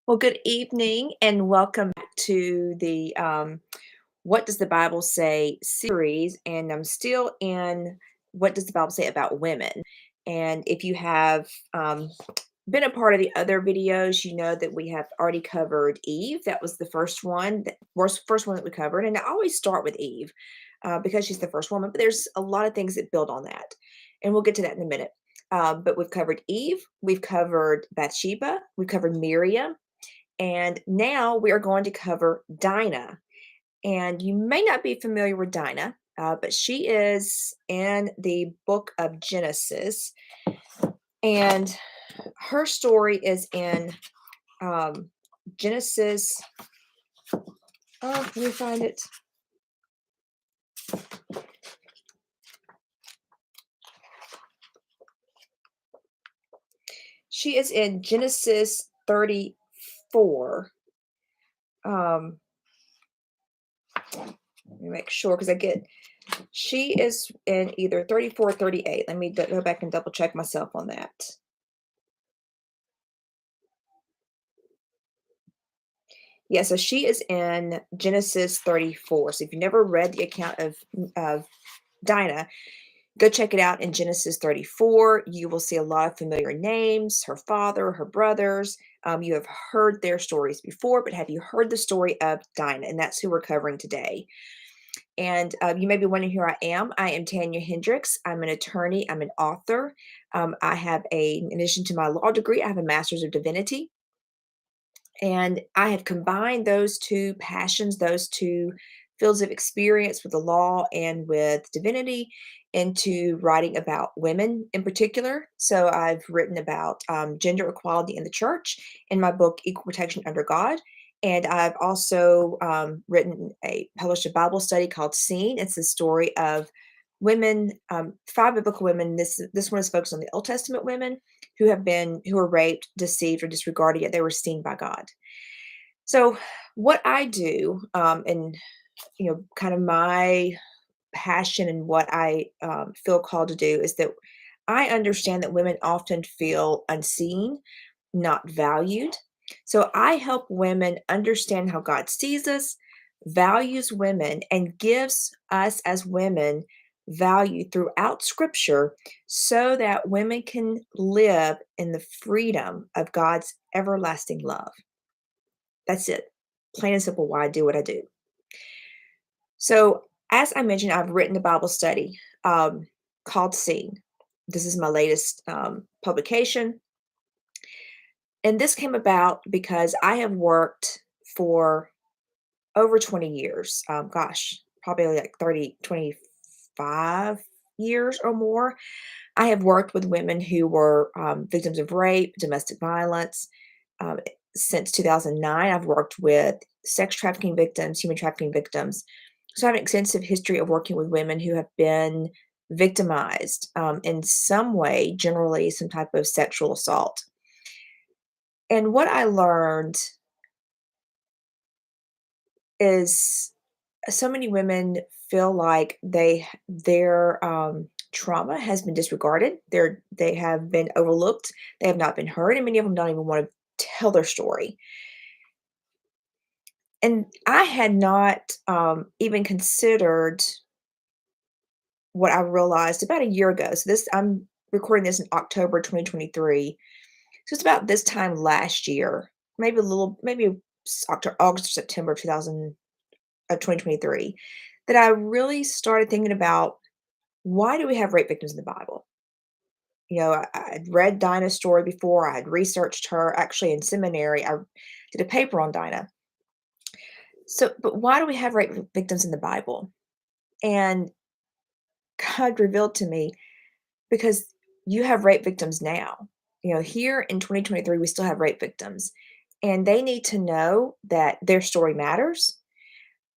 Well, good evening and welcome back to the What Does the Bible Say series. And I'm still in What Does the Bible Say About Women? And if you have been a part of the other videos, you know that we have already covered Eve. That was the first one, that was first one that we covered. And I always start with Eve because she's the first woman, but there's a lot of things that build on that. And we'll get to that in a minute. But we've covered Eve, we've covered Bathsheba, we've covered Miriam, and now we are going to cover Dinah. And you may not be familiar with Dinah, but she is in the book of Genesis. And her story is in um, Genesis. Oh, let me find it. She is in Genesis 34. Um, Let me make sure because she is in either 34 or 38. Let me go back and double check myself on that. Yeah, so she is in Genesis 34. So if you never read the account of Dinah, go check it out in Genesis 34. You will see a lot of familiar names, her father, her brothers. You have heard their stories before, but have you heard the story of Dinah? And that's who we're covering today. And you may be wondering who I am. I am Tanya Hendricks. I'm an attorney. I'm an author. I have in addition to my law degree, I have a master's of divinity. And I have combined those two passions, those two fields of experience with the law and with divinity into writing about women in particular. So I've written about gender equality in the church in my book, Equal Protection Under God. And I've also published a Bible study called Seen. It's the story of women, five biblical women. This one is focused on the Old Testament women who were raped, deceived, or disregarded, yet they were seen by God. So what I do, and kind of my passion and what I feel called to do is that I understand that women often feel unseen, not valued. So I help women understand how God sees us, values women, and gives us as women value throughout Scripture so that women can live in the freedom of God's everlasting love. That's it. Plain and simple why I do what I do. So, as I mentioned, I've written a Bible study called Seen. This is my latest publication. And this came about because I have worked for over 20 years. Probably like 30, 25 years or more. I have worked with women who were victims of rape, domestic violence. Um, since 2009, I've worked with sex trafficking victims, human trafficking victims. So I have an extensive history of working with women who have been victimized in some way, generally some type of sexual assault. And what I learned is so many women feel like their trauma has been disregarded. They have been overlooked. They have not been heard, and many of them don't even want to tell their story. And I had not even considered what I realized about a year ago. So I'm recording this in October 2023. So it's about this time last year, maybe October, August or September 2023, that I really started thinking about why do we have rape victims in the Bible? I'd read Dinah's story before. I had researched her actually in seminary. I did a paper on Dinah. So, but why do we have rape victims in the Bible? And God revealed to me because you have rape victims now. Here in 2023, we still have rape victims, and they need to know that their story matters,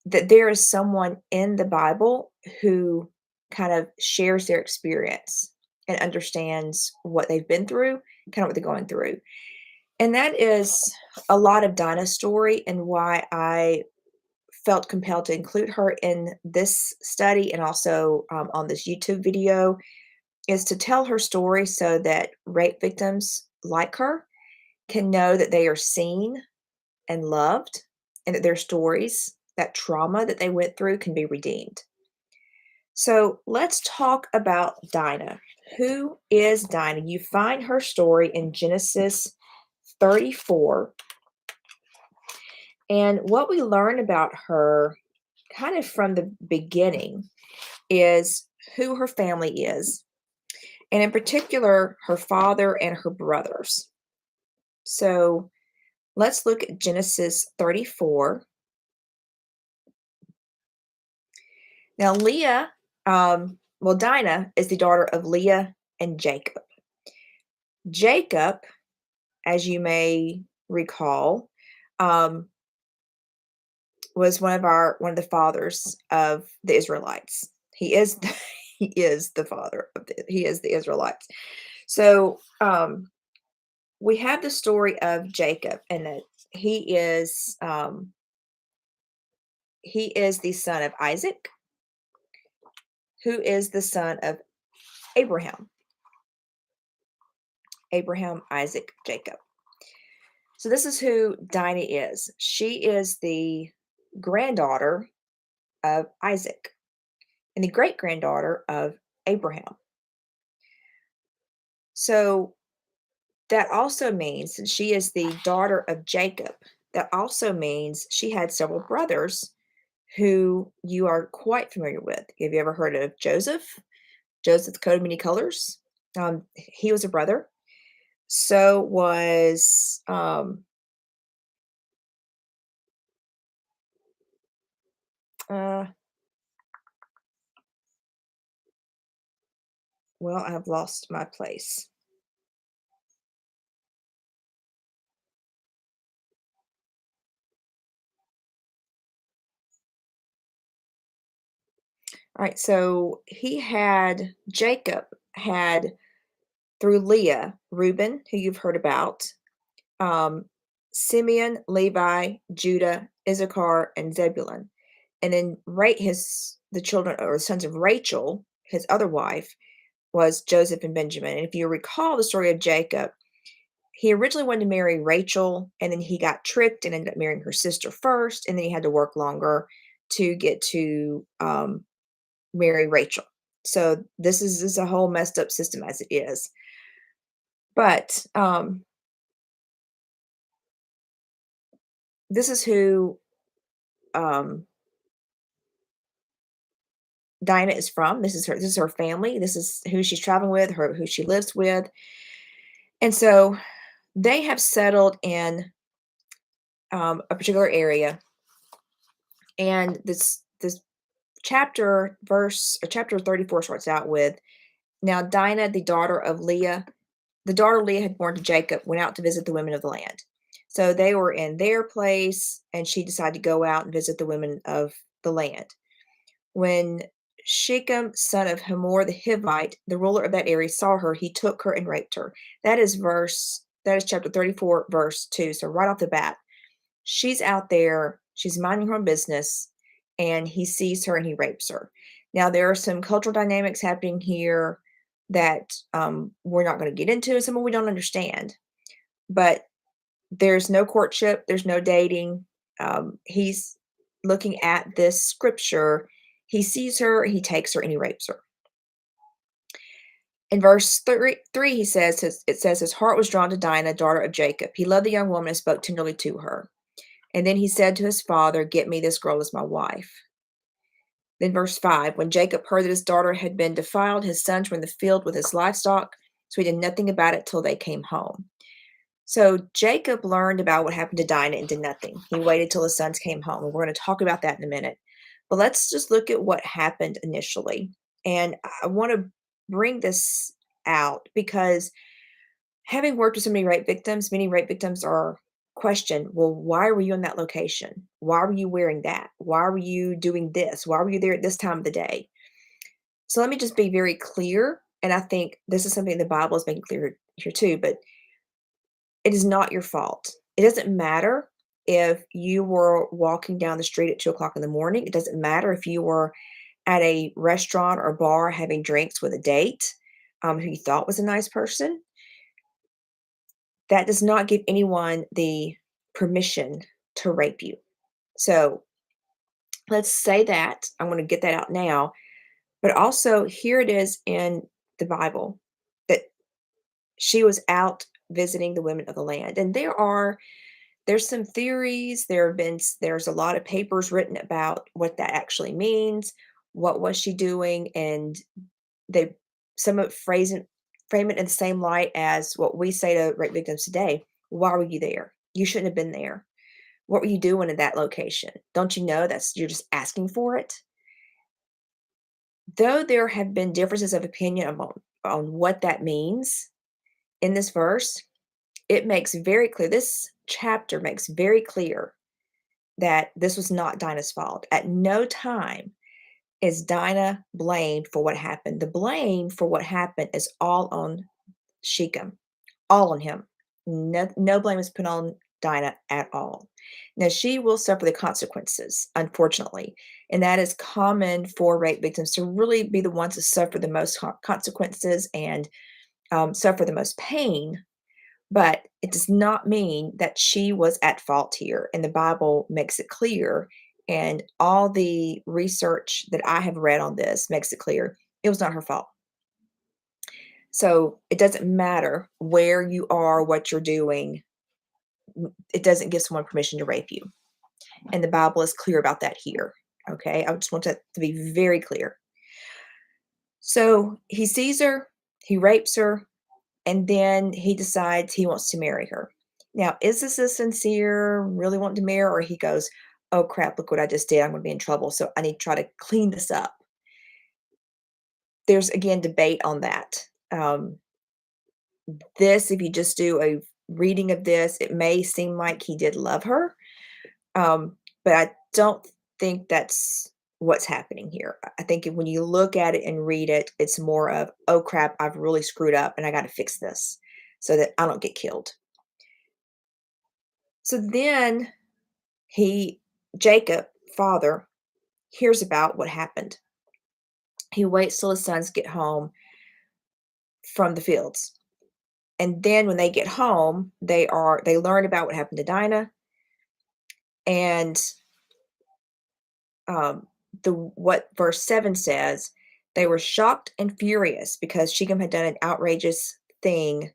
that there is someone in the Bible who kind of shares their experience and understands what they've been through, kind of what they're going through. And that is a lot of Dinah's story and why I felt compelled to include her in this study and also on this YouTube video is to tell her story so that rape victims like her can know that they are seen, and loved, and that their stories, that trauma that they went through, can be redeemed. So let's talk about Dinah. Who is Dinah? You find her story in Genesis 34. And what we learn about her, kind of from the beginning, is who her family is, and in particular, her father and her brothers. So let's look at Genesis 34. Now, Dinah is the daughter of Leah and Jacob. Jacob, as you may recall, um, was one of the fathers of the Israelites. He is he is the father of he is the Israelites. So we have the story of Jacob, and that he is um, he is the son of Isaac, who is the son of Abraham. Abraham, Isaac, Jacob. So this is who Dinah is. She is the granddaughter of Isaac and the great granddaughter of Abraham. So that also means, since she is the daughter of Jacob, that also means she had several brothers who you are quite familiar with. Have you ever heard of Joseph? Joseph, the coat of many colors. He was a brother. So was uh, well, I've lost my place. All right, so Jacob had, through Leah, Reuben, who you've heard about, um, Simeon, Levi, Judah, Issachar, and Zebulun. And then the children or sons of Rachel, his other wife, was Joseph and Benjamin. And if you recall the story of Jacob, he originally wanted to marry Rachel, and then he got tricked and ended up marrying her sister first, and then he had to work longer to get to marry Rachel. So this is a whole messed up system as it is. But this is who um, Dinah is from. This is her family. This is who she's traveling with, who she lives with. And so they have settled in a particular area. And this chapter 34 starts out with, now Dinah, the daughter Leah had born to Jacob, went out to visit the women of the land. So they were in their place, and she decided to go out and visit the women of the land. When Shechem, son of Hamor the Hivite, the ruler of that area, saw her, he took her and raped her. That is chapter 34, verse 2. So right off the bat, she's out there, she's minding her own business, and he sees her and he rapes her. Now, there are some cultural dynamics happening here that we're not going to get into, and some we don't understand. But there's no courtship, there's no dating. He's looking at this scripture. He sees her, he takes her, and he rapes her. In verse 3, it says, his heart was drawn to Dinah, daughter of Jacob. He loved the young woman and spoke tenderly to her. And then he said to his father, get me this girl as my wife. Then verse 5, when Jacob heard that his daughter had been defiled, his sons were in the field with his livestock, so he did nothing about it till they came home. So Jacob learned about what happened to Dinah and did nothing. He waited till his sons came home, and we're going to talk about that in a minute. But let's just look at what happened initially. And I want to bring this out because, having worked with so many rape victims are questioned, well, why were you in that location? Why were you wearing that? Why were you doing this? Why were you there at this time of the day? So let me just be very clear. And I think this is something the Bible is making clear here too, but it is not your fault. It doesn't matter if you were walking down the street at 2 o'clock in the morning. It doesn't matter if you were at a restaurant or bar having drinks with a date who you thought was a nice person. That does not give anyone the permission to rape you. So let's say that. I'm going to get that out now. But also, here it is in the Bible that she was out visiting the women of the land. And there's some theories, there's a lot of papers written about what that actually means, what was she doing, and they some of frame it in the same light as what we say to rape victims today. Why were you there? You shouldn't have been there. What were you doing in that location? Don't you know that's you're just asking for it? Though there have been differences of opinion on what that means in this verse, it makes very clear. This chapter makes very clear that this was not Dinah's fault. At no time is Dinah blamed for what happened. The blame for what happened is all on Shechem, all on him. No blame is put on Dinah at all. Now, she will suffer the consequences, unfortunately, and that is common for rape victims to really be the ones to suffer the most consequences and suffer the most pain, but it does not mean that she was at fault here, and the Bible makes it clear, and all the research that I have read on this makes it clear it was not her fault. So, it doesn't matter where you are, what you're doing, it doesn't give someone permission to rape you, and the Bible is clear about that here, okay? I just want that to be very clear. So, he sees her, he rapes her, and then he decides he wants to marry her. Now, is this a sincere, really wanting to marry her, or he goes, "Oh crap, look what I just did. I'm gonna be in trouble, so I need to try to clean this up." There's again debate on that. If you just do a reading of this, it may seem like he did love her, but I don't think that's what's happening here. I think when you look at it and read it, it's more of, "Oh crap, I've really screwed up and I got to fix this so that I don't get killed." So then he Jacob, father, hears about what happened. He waits till his sons get home from the fields. And then when they get home, they learn about what happened to Dinah and um the what verse 7 says, they were shocked and furious because Shechem had done an outrageous thing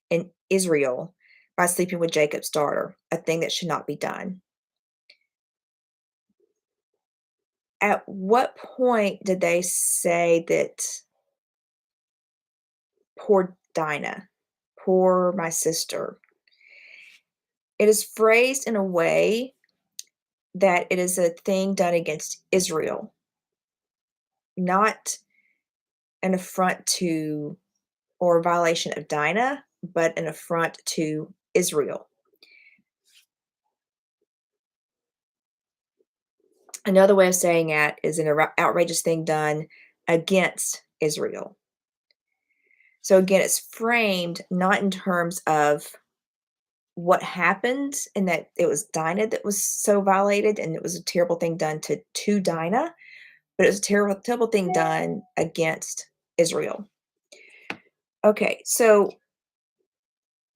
in Israel by sleeping with Jacob's daughter, a thing that should not be done. At what point did they say that poor Dinah, poor my sister? It is phrased in a way that it is a thing done against Israel, not an affront to or a violation of Dinah, but an affront to Israel. Another way of saying that is an outrageous thing done against Israel. So again, it's framed not in terms of what happened and that it was Dinah that was so violated and it was a terrible thing done to Dinah, but it was a terrible thing done against Israel. Okay, so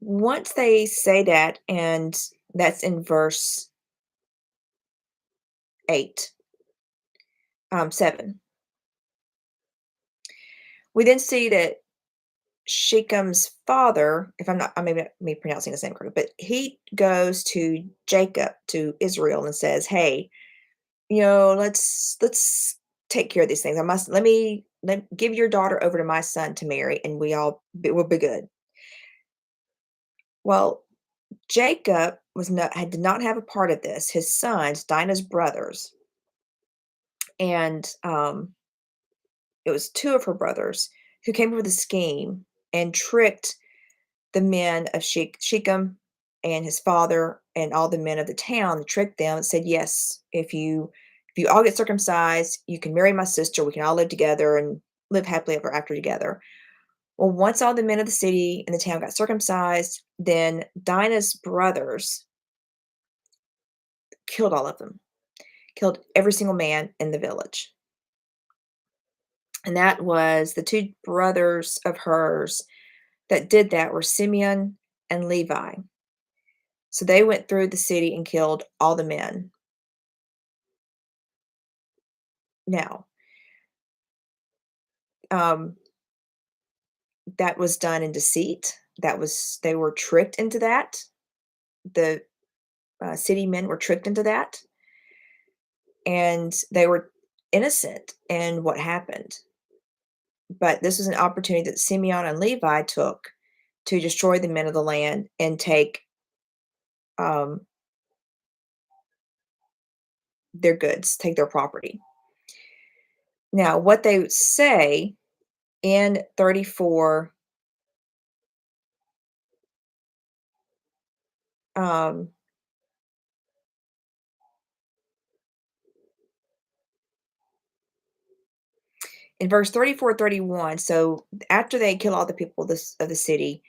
once they say that, and that's in verse 8, 7, we then see that Shechem's father, if I'm not, I may not be pronouncing his name correctly, but he goes to Jacob, to Israel, and says, "Hey, let's take care of these things. Let give your daughter over to my son to marry, and we'll be good." Well, Jacob did not have a part of this. His sons, Dinah's brothers, and it was two of her brothers who came up with a scheme and tricked the men of Shechem and his father and all the men of the town, tricked them and said, "Yes, if you all get circumcised, you can marry my sister. We can all live together and live happily ever after together." Well, once all the men of the city and the town got circumcised, then Dinah's brothers killed all of them, killed every single man in the village. And that was the two brothers of hers that did that were Simeon and Levi. So they went through the city and killed all the men. Now, um, that was done in deceit. They were tricked into that. The city men were tricked into that, and they were innocent in what happened. But this was an opportunity that Simeon and Levi took to destroy the men of the land and take um, their goods, take their property. Now, what they say in 34, um, in verse 34, 31. So after they kill all the people of the city,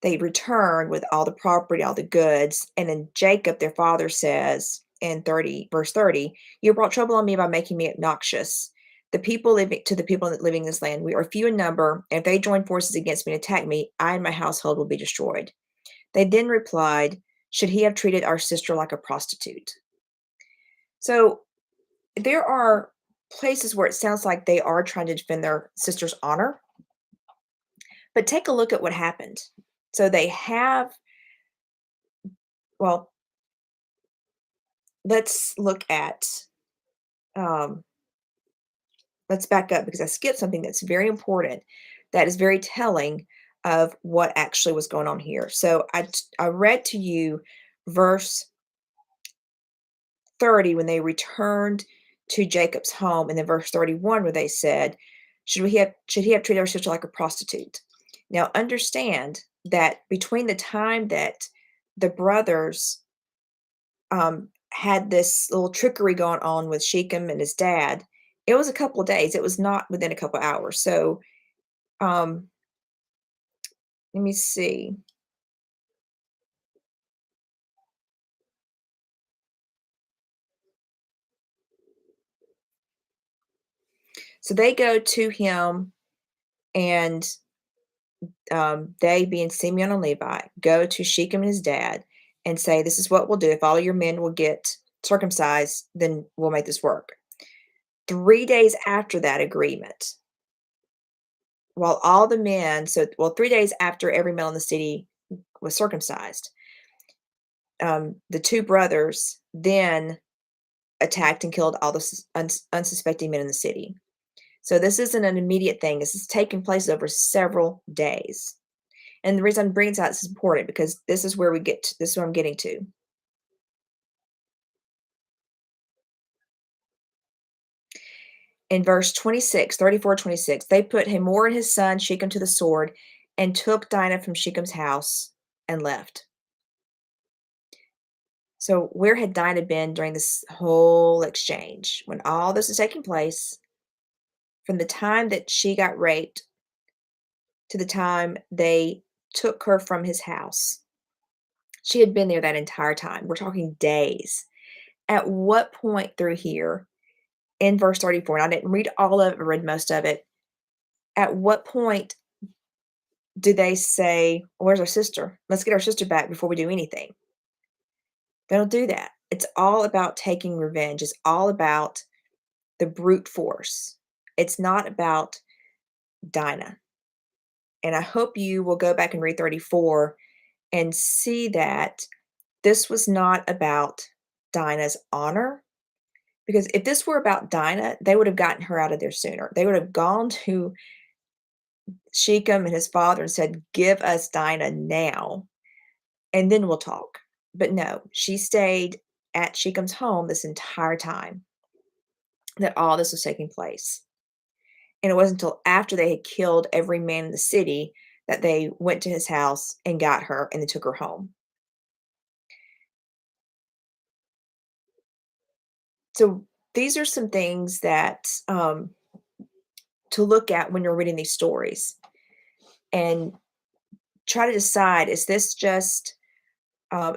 they return with all the property, all the goods. And then Jacob, their father, says in 30, verse 30, you brought trouble on me by making me obnoxious. The people living in this land, we are few in number, and if they join forces against me and attack me, I and my household will be destroyed. They then replied, should he have treated our sister like a prostitute? So there are places where it sounds like they are trying to defend their sister's honor, but take a look at what happened. So they have, well, let's look at, um, let's back up because I skipped something that's very important, that is very telling of what actually was going on here. So I read to you verse 30 when they returned to Jacob's home, and then verse 31 where they said, should he have treated our sister like a prostitute? Now understand that between the time that the brothers had this little trickery going on with Shechem and his dad, it was a couple of days. It was not within a couple of hours. So um, let me see. So they go to him, and they, being Simeon and Levi, go to Shechem and his dad and say, this is what we'll do. If all your men will get circumcised, then we'll make this work. 3 days after that agreement, while all the men, 3 days after every male in the city was circumcised, the two brothers then attacked and killed all the unsuspecting men in the city. So this isn't an immediate thing. This is taking place over several days. And the reason I'm bringing this out is important because this is where this is where I'm getting to. In verse 26, 34, 26, they put Hamor and his son Shechem to the sword and took Dinah from Shechem's house and left. So where had Dinah been during this whole exchange? When all this is taking place, from the time that she got raped to the time they took her from his house, she had been there that entire time. We're talking days. At what point through here in verse 34, and I didn't read all of it, I read most of it. At what point do they say, where's our sister? Let's get our sister back before we do anything. They don't do that. It's all about taking revenge. It's all about the brute force. It's not about Dinah. And I hope you will go back and read 34 and see that this was not about Dinah's honor. Because if this were about Dinah, they would have gotten her out of there sooner. They would have gone to Shechem and his father and said, give us Dinah now, and then we'll talk. But no, she stayed at Shechem's home this entire time that all this was taking place. And it wasn't until after they had killed every man in the city that they went to his house and got her and they took her home. So these are some things that to look at when you're reading these stories and try to decide, is this just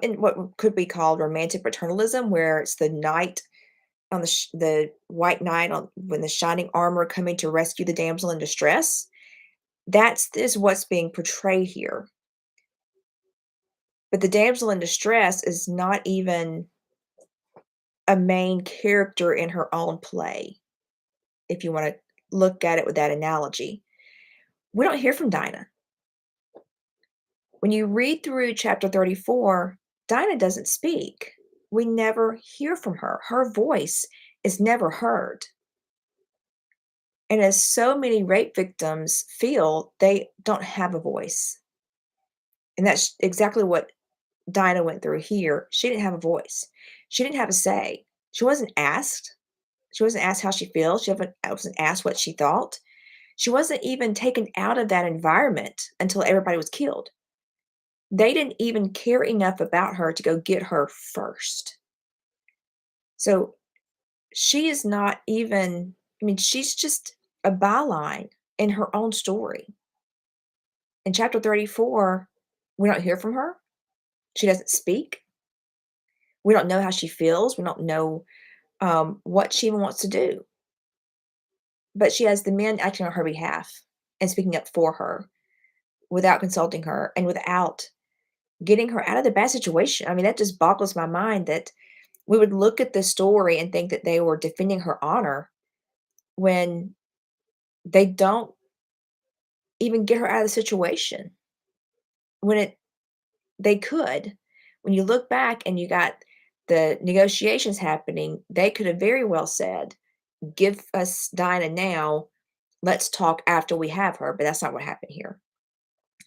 in what could be called romantic paternalism, where it's the knight on the white knight on when the shining armor coming to rescue the damsel in distress? That's is what's being portrayed here. But the damsel in distress is not even a main character in her own play, if you wanna look at it with that analogy. We don't hear from Dinah. When you read through chapter 34, Dinah doesn't speak. We never hear from her. Her voice is never heard. And as so many rape victims feel, they don't have a voice. And that's exactly what Dinah went through here. She didn't have a voice. She didn't have a say. She wasn't asked. She wasn't asked how she feels. She wasn't asked what she thought. She wasn't even taken out of that environment until everybody was killed. They didn't even care enough about her to go get her first. So she is not even, I mean, she's just a byline in her own story. In chapter 34, we don't hear from her. She doesn't speak. We don't know how she feels. We don't know what she even wants to do. But she has the men acting on her behalf and speaking up for her without consulting her and without getting her out of the bad situation. I mean, that just boggles my mind that we would look at this story and think that they were defending her honor when they don't even get her out of the situation. When they could. When you look back and you got the negotiations happening, they could have very well said, "Give us Dinah now. Let's talk after we have her." But that's not what happened here.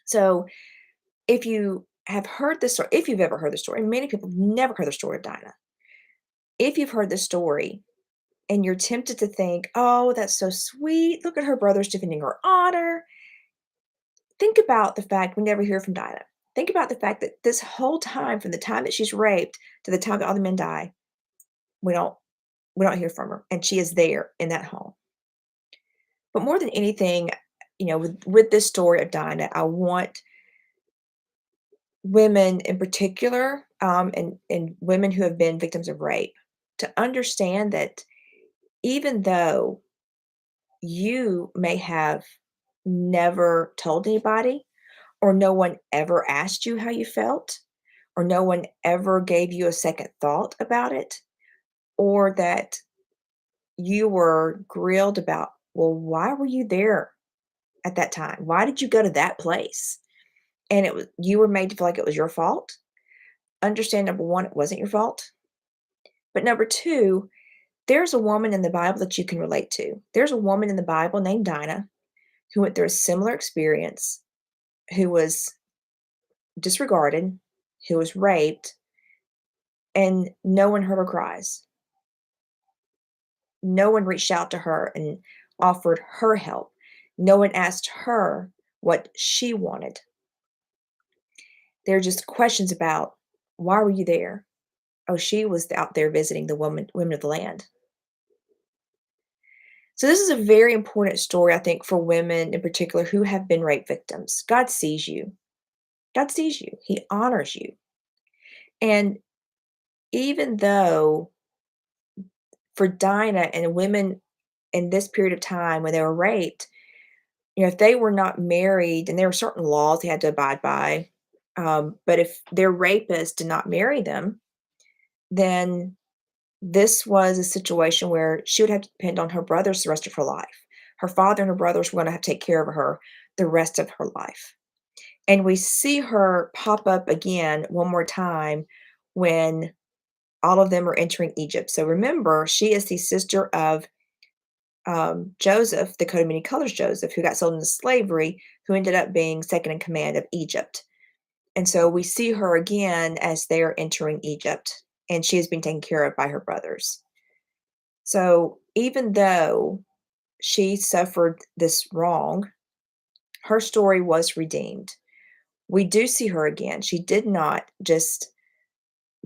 So if you have heard this story, if you've ever heard the story, many people have never heard the story of Dinah. If you've heard the story and you're tempted to think, "Oh, that's so sweet. Look at her brothers defending her honor." Think about the fact we never hear from Dinah. Think about the fact that this whole time, from the time that she's raped to the time that all the men die, we don't we don't hear from her, and she is there in that home. But more than anything, with this story of Dinah, I want women in particular, and women who have been victims of rape, to understand that even though you may have never told anybody, or no one ever asked you how you felt, or no one ever gave you a second thought about it, or that you were grilled about, well, why were you there at that time? Why did you go to that place? And you were made to feel like it was your fault. Understand, number one, it wasn't your fault. But number two, there's a woman in the Bible that you can relate to. There's a woman in the Bible named Dinah who went through a similar experience, who was disregarded, who was raped, and no one heard her cries. No one reached out to her and offered her help. No one asked her what she wanted. There are just questions about, why were you there? Oh, she was out there visiting the women of the land. So this is a very important story, I think, for women in particular who have been rape victims. God sees you. God sees you. He honors you. And even though for Dinah and women in this period of time when they were raped, if they were not married, and there were certain laws they had to abide by, but if their rapist did not marry them, then this was a situation where she would have to depend on her brothers the rest of her life. Her father and her brothers were gonna have to take care of her the rest of her life. And we see her pop up again one more time when all of them are entering Egypt. So remember, she is the sister of Joseph, the coat of many colors Joseph, who got sold into slavery, who ended up being second in command of Egypt. And so we see her again as they are entering Egypt, and she is being taken care of by her brothers. So even though she suffered this wrong, her story was redeemed. We do see her again. She did not just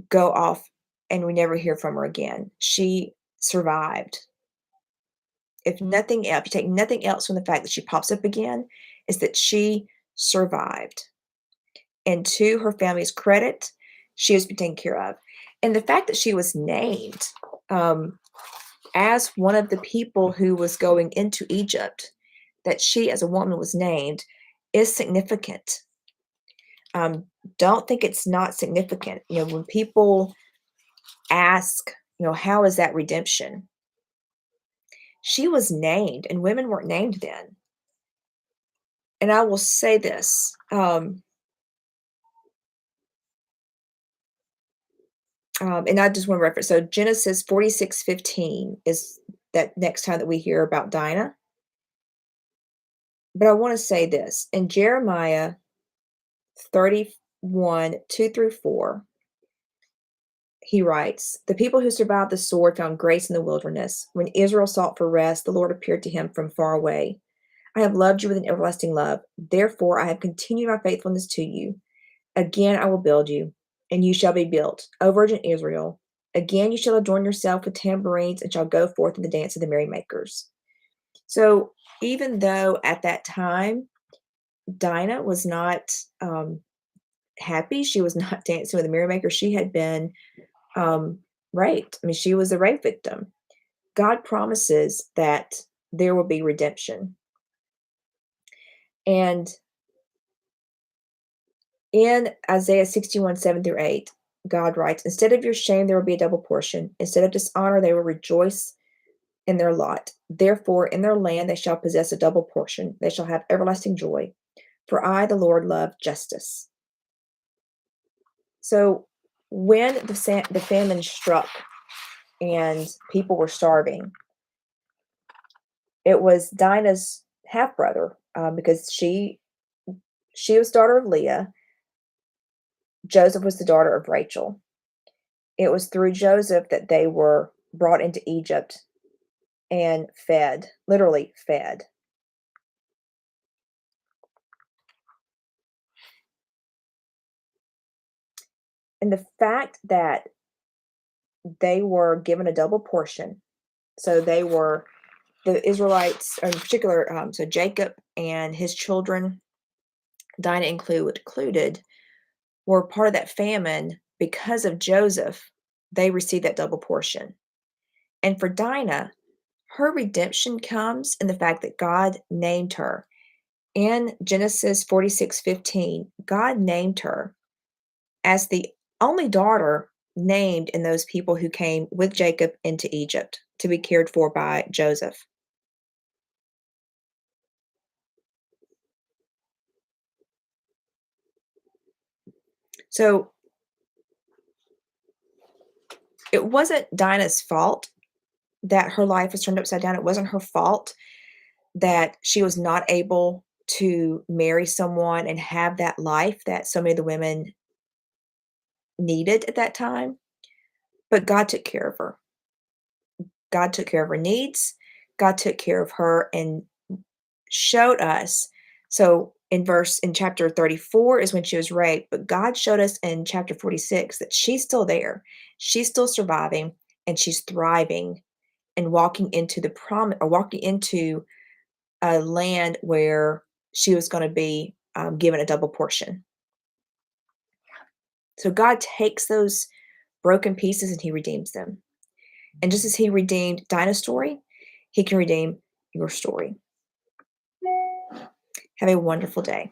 go off and we never hear from her again. She survived. If nothing else, you take nothing else from the fact that she pops up again, is that she survived. And to her family's credit, she has been taken care of. And the fact that she was named um, as one of the people who was going into Egypt, that she as a woman was named, is significant. don't think it's not significant. When people ask, how is that redemption? She was named, and women weren't named then. And I will say this, and I just want to reference. So Genesis 46:15 is that next time that we hear about Dinah. But I want to say this in Jeremiah 31, 2 through 4, he writes, "The people who survived the sword found grace in the wilderness. When Israel sought for rest, the Lord appeared to him from far away. I have loved you with an everlasting love. Therefore, I have continued my faithfulness to you. Again, I will build you, and you shall be built, O Virgin Israel. Again, you shall adorn yourself with tambourines and shall go forth in the dance of the merrymakers." So, even though at that time Dinah was not happy, she was not dancing with the merrymakers, she had been um, raped. I mean, she was a rape victim. God promises that there will be redemption. And in Isaiah 61, 7 through 8, God writes, "Instead of your shame, there will be a double portion. Instead of dishonor, they will rejoice in their lot. Therefore, in their land, they shall possess a double portion. They shall have everlasting joy. For I, the Lord, love justice." So, when the famine struck and people were starving, it was Dinah's half brother, because she was daughter of Leah. Joseph was the daughter of Rachel. It was through Joseph that they were brought into Egypt and fed, literally fed. And the fact that they were given a double portion, so they were the Israelites, or in particular, so Jacob and his children, Dinah included, were part of that famine because of Joseph. They received that double portion. And for Dinah, her redemption comes in the fact that God named her. In Genesis 46:15, God named her as the only daughter named in those people who came with Jacob into Egypt to be cared for by Joseph. So it wasn't Dinah's fault that her life was turned upside down. It wasn't her fault that she was not able to marry someone and have that life that so many of the women needed at that time. But God took care of her. God took care of her needs. God took care of her and showed us. So in chapter 34 is when she was raped, but God showed us in chapter 46 that she's still there. She's still surviving and she's thriving and walking into the promise, or walking into a land where she was going to be given a double portion. So God takes those broken pieces and he redeems them. And just as he redeemed Dinah's story, he can redeem your story. Have a wonderful day.